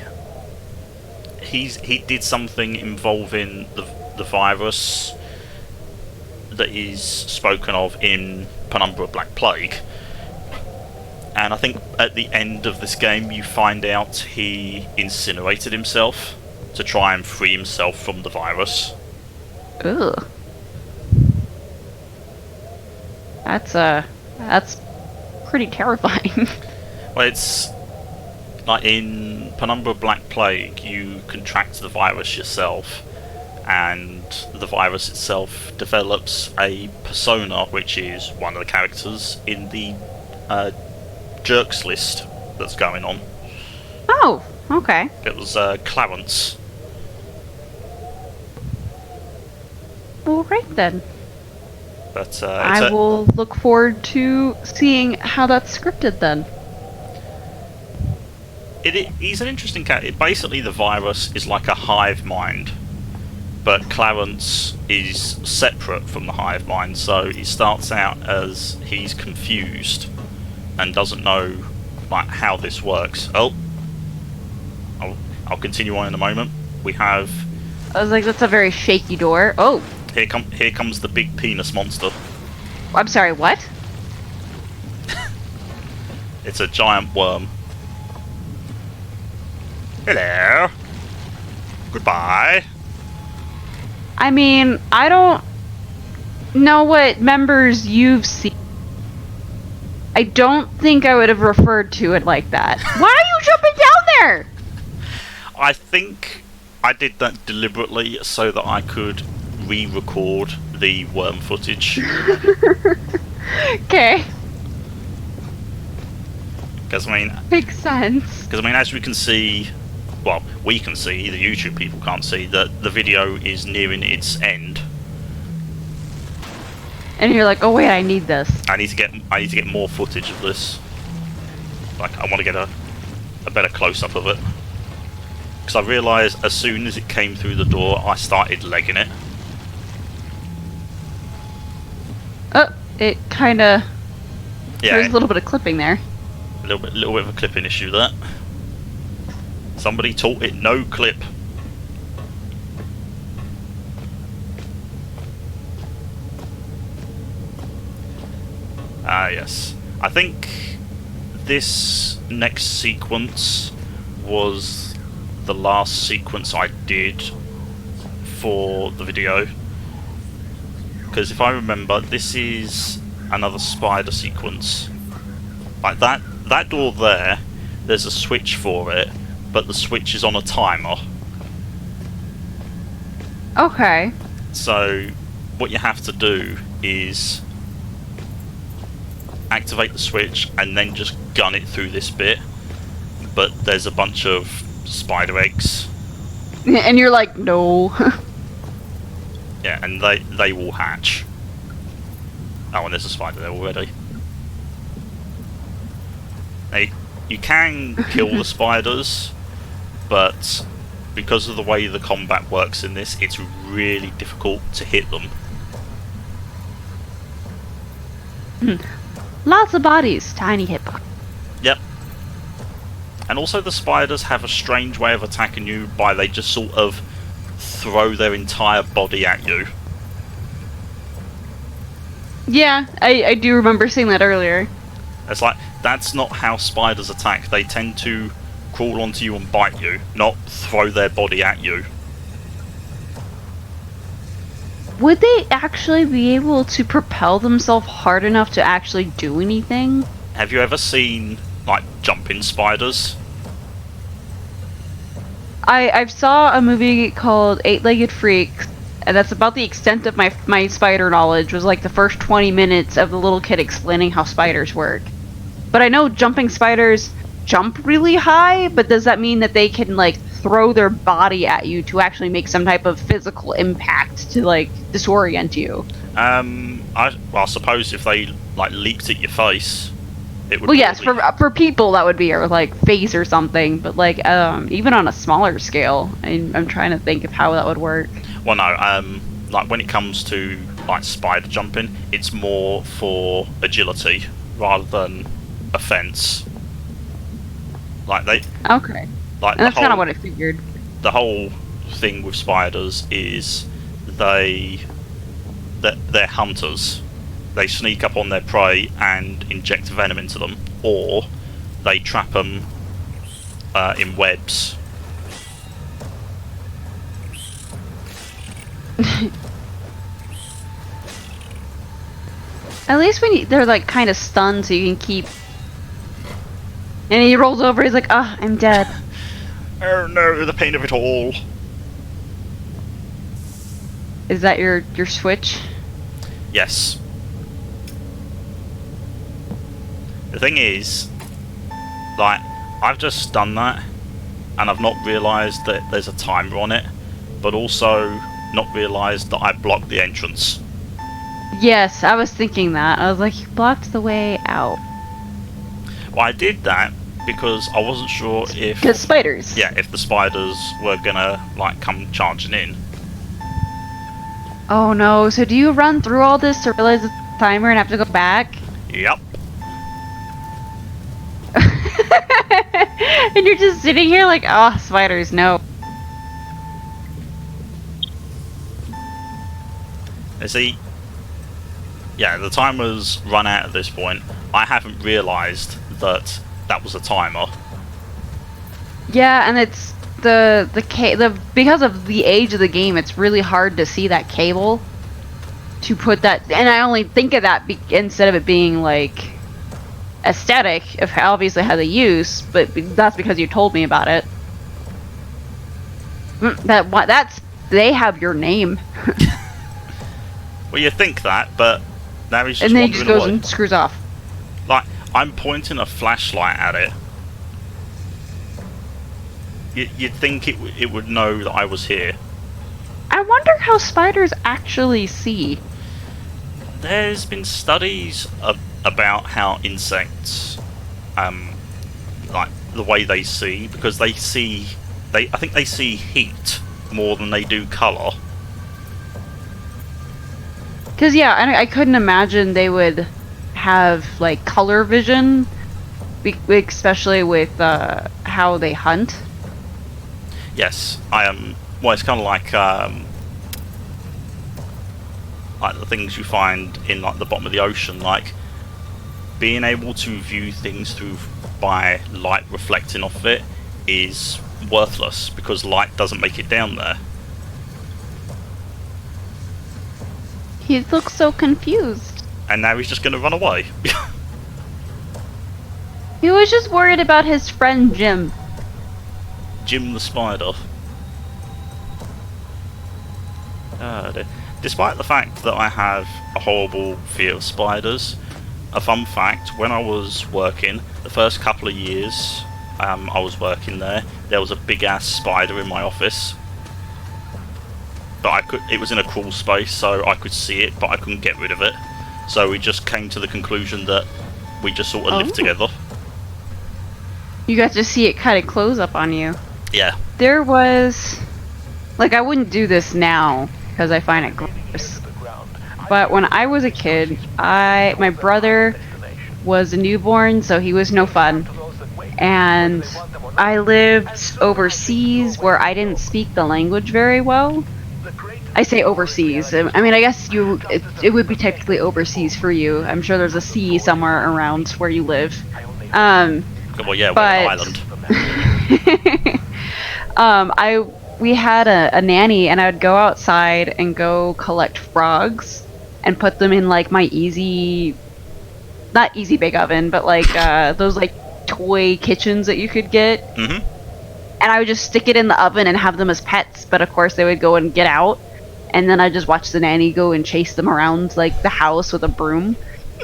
did something involving the virus that is spoken of in Penumbra Black Plague. And I think at the end of this game you find out he incinerated himself to try and free himself from the virus. Ugh. That's pretty terrifying. Well, it's like in Penumbra Black Plague you contract the virus yourself, and the virus itself develops a persona, which is one of the characters in the jerks list that's going on. Oh, okay. It was Clarence. Well, right then. But I will look forward to seeing how that's scripted then. He's an interesting character. Basically, the virus is like a hive mind, but Clarence is separate from the hive mind, so he starts out as he's confused and doesn't know like how this works. I'll continue on in a moment. We have. I was like, that's a very shaky door. Oh, Here comes the big penis monster. I'm sorry, what? It's a giant worm. Hello. Goodbye. I mean, I don't know what members you've seen. I don't think I would have referred to it like that. Why are you jumping down there? I think I did that deliberately so that I could re-record the worm footage. Okay. Because I mean, Makes sense. as we can see, well, we can see, the YouTube people can't see, that the video is nearing its end. And you're like, oh wait, I need this. I need to get more footage of this. Like, I want to get a better close-up of it. Because I realised as soon as it came through the door, I started legging it. Oh, it kind of... Yeah, There's a little bit of clipping there. a little bit of a clipping issue there. Somebody taught it no clip. Ah, yes. I think this next sequence was the last sequence I did for the video. Because if I remember, this is another spider sequence. Like that door there, there's a switch for it, but the switch is on a timer. Okay. So what you have to do is activate the switch and then just gun it through this bit, but there's a bunch of spider eggs. And you're like, no. Yeah, and they will hatch. Oh, and there's a spider there already. You can kill the spiders, but because of the way the combat works in this, it's really difficult to hit them. Lots of bodies, tiny hitbox. Yep. And also the spiders have a strange way of attacking you by they just sort of throw their entire body at you. Yeah, I do remember seeing that earlier. It's like, that's not how spiders attack. They tend to crawl onto you and bite you, not throw their body at you. Would they actually be able to propel themselves hard enough to actually do anything? Have you ever seen, like, jumping spiders? I've saw a movie called Eight-Legged Freaks, and that's about the extent of my spider knowledge, was like the first 20 minutes of the little kid explaining how spiders work. But I know jumping spiders jump really high, but does that mean that they can, like, throw their body at you to actually make some type of physical impact to, like, disorient you? I suppose if they, like, leaped at your face, it would. Well, yes, probably... for people that would be, or like face or something, but like even on a smaller scale, I'm trying to think of how that would work. Well, no, like when it comes to like spider jumping, it's more for agility rather than offense. Like they. Okay. Like and that's kind of what I figured. The whole thing with spiders is they're hunters. They sneak up on their prey and inject venom into them, or they trap them in webs. At least when they're like kind of stunned, so you can keep. And he rolls over. He's like, "Ah, I'm dead." Oh no, the pain of it all. Is that your switch? Yes. The thing is, like, I've just done that, and I've not realised that there's a timer on it, but also not realised that I blocked the entrance. Yes, I was thinking that. I was like, you blocked the way out. Well, I did that because I wasn't sure if... Because spiders. Yeah, if the spiders were gonna, like, come charging in. Oh no, so do you run through all this to realize it's a timer and have to go back? Yep. And you're just sitting here like, oh, spiders, no. You see, yeah, the timer's run out at this point. I haven't realised that that was a timer. Yeah, and it's the because of the age of the game, it's really hard to see that cable to put that. And I only think of that instead of it being like aesthetic, if obviously has a use, but that's because you told me about it. That's they have your name. Well, you think that, but now he's just and then he wandering just goes away. and screws off. Like, I'm pointing a flashlight at it. You'd think it would know that I was here. I wonder how spiders actually see. There's been studies about how insects, like the way they see, because I think they see heat more than they do colour. Because yeah, I couldn't imagine they would have like color vision, especially with how they hunt. Yes, I am. Well, it's kind of like the things you find in like the bottom of the ocean, like being able to view things through by light reflecting off of it is worthless because light doesn't make it down there. He looks so confused. And now he's just going to run away. He was just worried about his friend Jim. Jim the spider. Despite the fact that I have a horrible fear of spiders, a fun fact, when I was working, the first couple of years I was working there was a big ass spider in my office. But it was in a crawl space, so I could see it, but I couldn't get rid of it. So we just came to the conclusion that we just sort of lived together. You got to see it kind of close up on you. Yeah. There was, like, I wouldn't do this now because I find it gross. But when I was a kid, my brother was a newborn, so he was no fun. And I lived overseas where I didn't speak the language very well. I say overseas. I mean, I guess it would be technically overseas for you. I'm sure there's a sea somewhere around where you live. Well, yeah, we're an island. We had a nanny, and I would go outside and go collect frogs and put them in like my not easy bake oven, but like those like toy kitchens that you could get. Mm-hmm. And I would just stick it in the oven and have them as pets, but of course they would go and get out, and then I just watch the nanny go and chase them around like the house with a broom.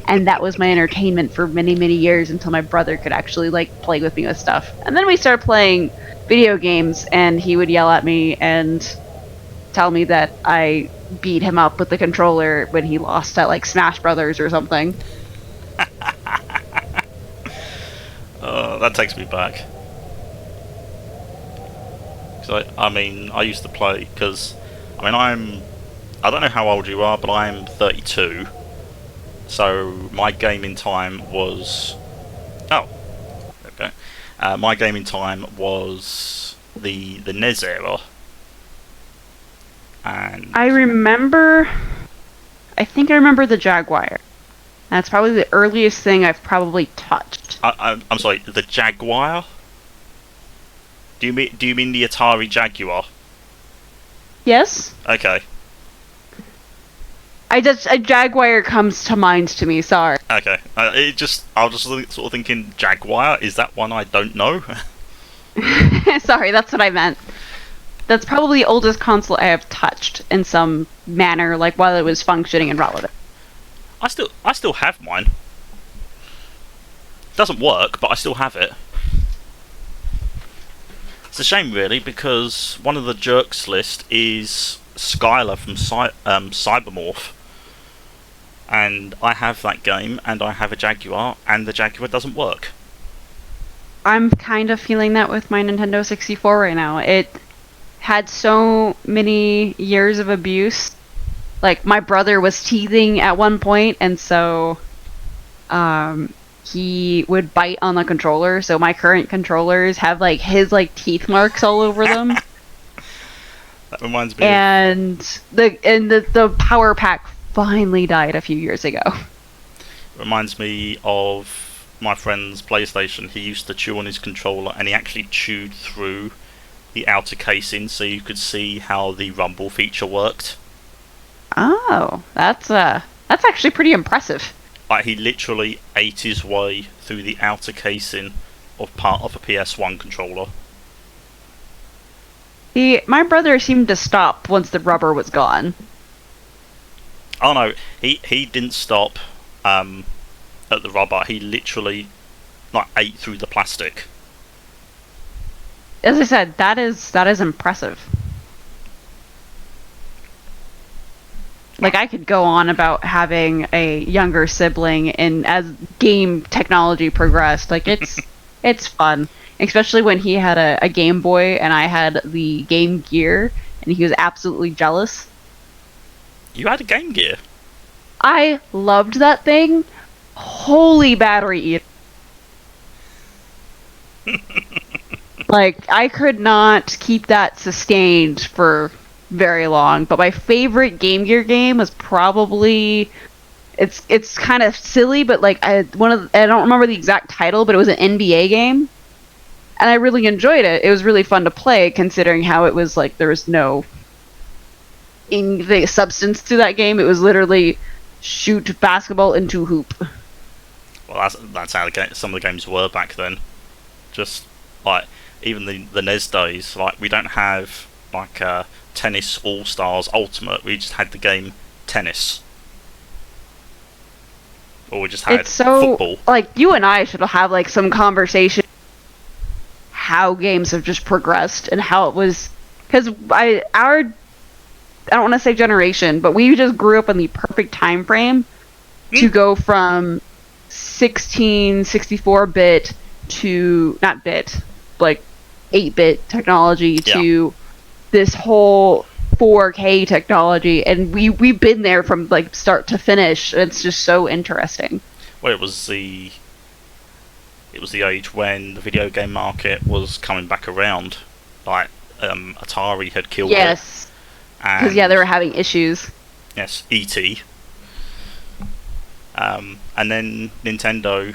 And that was my entertainment for many, many years until my brother could actually like play with me with stuff. And then we started playing video games, and he would yell at me and tell me that I beat him up with the controller when he lost at like Smash Brothers or something. That takes me back. Cause I used to play, because, I don't know how old you are, but I'm 32. So my gaming time was... Oh, okay. My gaming time was the NES era. And I think I remember the Jaguar. That's probably the earliest thing I've probably touched. I'm sorry, the Jaguar? Do you mean the Atari Jaguar? Yes? Okay. A Jaguar comes to mind to me, sorry. Okay. I was just sort of thinking, Jaguar? Is that one I don't know? Sorry, that's what I meant. That's probably the oldest console I have touched in some manner, like while it was functioning and relevant. I still have mine. It doesn't work, but I still have it. It's a shame, really, because one of the jerks list is Skylar from Cybermorph. And I have that game, and I have a Jaguar, and the Jaguar doesn't work. I'm kind of feeling that with my Nintendo 64 right now. It had so many years of abuse. Like, my brother was teething at one point, and so he would bite on the controller, so my current controllers have like his like teeth marks all over them. That reminds me. And the power pack finally died a few years ago. Reminds me of my friend's PlayStation. He used to chew on his controller, and he actually chewed through the outer casing so you could see how the rumble feature worked. Oh, that's actually pretty impressive. Like, he literally ate his way through the outer casing of part of a PS1 controller. My brother seemed to stop once the rubber was gone. Oh no, he didn't stop at the rubber. He literally like ate through the plastic. As I said, that is impressive. Like, I could go on about having a younger sibling, and as game technology progressed, like, it's fun. Especially when he had a Game Boy and I had the Game Gear, and he was absolutely jealous. You had a Game Gear? I loved that thing. Holy battery eater. Like, I could not keep that sustained for very long, but my favorite Game Gear game was probably, it's kind of silly, but like I don't remember the exact title, but it was an NBA game, and I really enjoyed it. It was really fun to play, considering how it was like there was no substance to that game. It was literally shoot basketball into hoop. Well, that's how some of the games were back then. Just like even the NES days, like we don't have like Tennis All Stars Ultimate. We just had the game Tennis, or we just had football. Like, you and I should have like some conversation how games have just progressed and how it was, because I don't want to say generation, but we just grew up in the perfect time frame to go from 64-bit to not bit, like 8-bit technology to this whole 4K technology, and we've been there from like start to finish. It's just so interesting. Well, it was the age when the video game market was coming back around. Like Atari had killed it. Yes, because they were having issues. Yes, E.T. And then Nintendo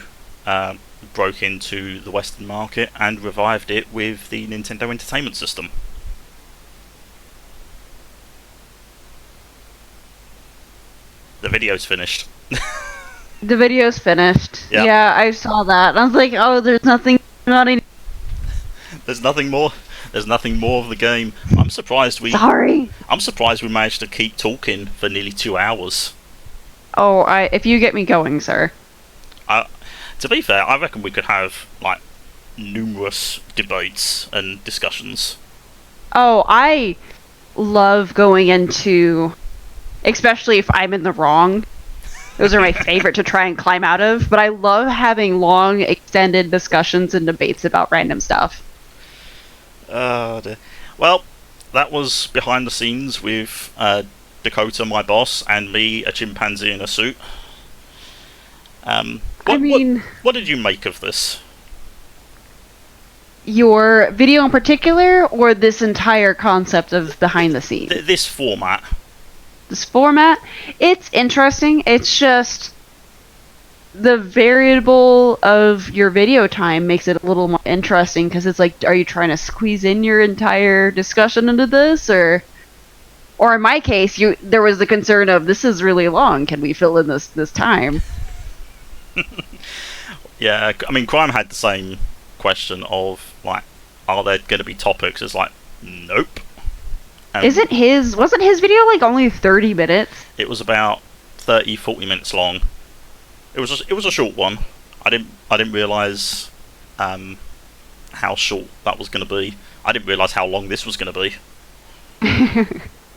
broke into the Western market and revived it with the Nintendo Entertainment System. The video's finished. The video's finished. Yep. Yeah, I saw that. I was like, oh, there's nothing. There's nothing more. There's nothing more of the game. I'm surprised we managed to keep talking for nearly 2 hours. Oh, if you get me going, sir. To be fair, I reckon we could have like numerous debates and discussions. Oh, I love going into, especially if I'm in the wrong. Those are my favorite to try and climb out of. But I love having long, extended discussions and debates about random stuff. Well, that was behind the scenes with Dakota, my boss, and me, a chimpanzee in a suit. What did you make of this? Your video in particular, or this entire concept of behind the scenes? This format. This format? It's interesting. It's just the variable of your video time makes it a little more interesting, because it's like, are you trying to squeeze in your entire discussion into this, or in my case, there was the concern of, this is really long, can we fill in this time? Yeah, I mean, Crime had the same question of, like, are there going to be topics? It's like, nope. Wasn't his video like only 30 minutes? It was about 30-40 minutes long. It was a short one. I didn't realise how short that was going to be. I didn't realise how long this was going to be.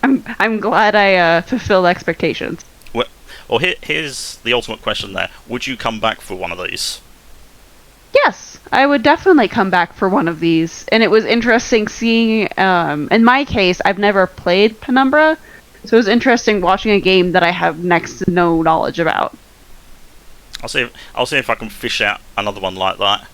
I'm glad I fulfilled expectations. Well, here's the ultimate question there. Would you come back for one of these? Yes, I would definitely come back for one of these. And it was interesting seeing, in my case, I've never played Penumbra, so it was interesting watching a game that I have next to no knowledge about. I'll see if I can fish out another one like that,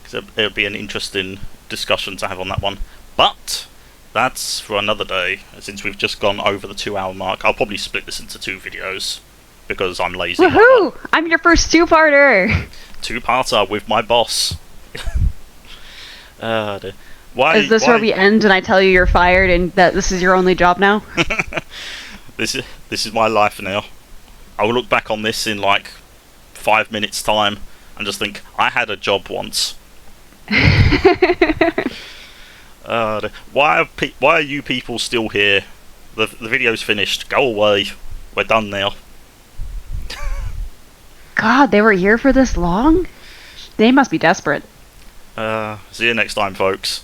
because it would be an interesting discussion to have on that one. But that's for another day. Since we've just gone over the 2-hour mark, I'll probably split this into 2 videos because I'm lazy. Woohoo! I'm your first 2-parter. 2-parter with my boss. Why is this where we end and I tell you you're fired and that this is your only job now? This is my life now. I will look back on this in like 5 minutes time and just think, I had a job once. Why are you people still here? The video's finished. Go away. We're done now. God, they were here for this long? They must be desperate. See you next time, folks.